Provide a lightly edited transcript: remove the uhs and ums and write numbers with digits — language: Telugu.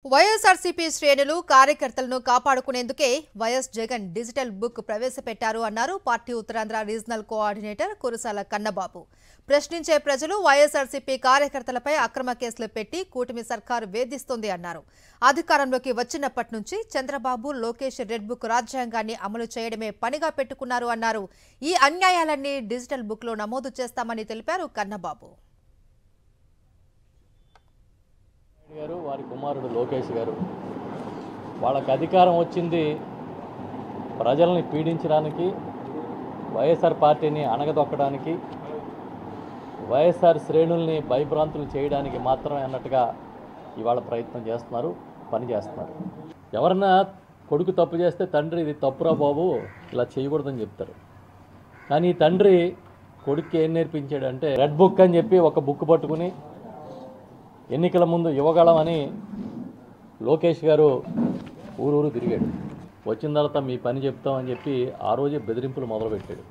వైఎస్ఆర్సీపీ శ్రేణులు కార్యకర్తలను కాపాడుకునేందుకే వైఎస్ జగన్ డిజిటల్ బుక్ ప్రవేశపెట్టారు అన్నారు party Uttarandhra regional coordinator Kurasala Kannababu. ప్రశ్నించే ప్రజలు వైఎస్ఆర్సీపీ కార్యకర్తలపై అక్రమ కేసులు పెట్టి కూటమి సర్కారు వేధిస్తోంది అన్నారు. అధికారంలోకి వచ్చినప్పటి నుంచి చంద్రబాబు, లోకేష్ రెడ్ బుక్ రాజ్యాంగాన్ని అమలు చేయడమే పనిగా పెట్టుకున్నారు అన్నారు. ఈ అన్యాయాలన్నీ డిజిటల్ బుక్లో నమోదు చేస్తామని తెలిపారు కన్నబాబు. గారు వారి కుమారుడు లోకేష్ గారు వాళ్ళకి అధికారం వచ్చింది ప్రజల్ని పీడించడానికి, వైఎస్ఆర్ పార్టీని అణగదొక్కడానికి, వైఎస్ఆర్ శ్రేణుల్ని భయభ్రాంతులు చేయడానికి మాత్రమే అన్నట్టుగా ఇవాళ ప్రయత్నం చేస్తున్నారు, పని చేస్తున్నారు. ఎవరన్నా కొడుకు తప్పు చేస్తే తండ్రి ఇది తప్పురా బాబు ఇలా చేయకూడదని చెప్తారు. కానీ తండ్రి కొడుక్కి ఏం నేర్పించాడంటే రెడ్ బుక్ అని చెప్పి ఒక బుక్ పట్టుకుని ఎన్నికల ముందు యువగళం అని లోకేష్ గారు ఊరూరు తిరిగాడు. వచ్చిన తర్వాత మీ పని చెప్తామని చెప్పి ఆ రోజే బెదిరింపులు మొదలుపెట్టాడు.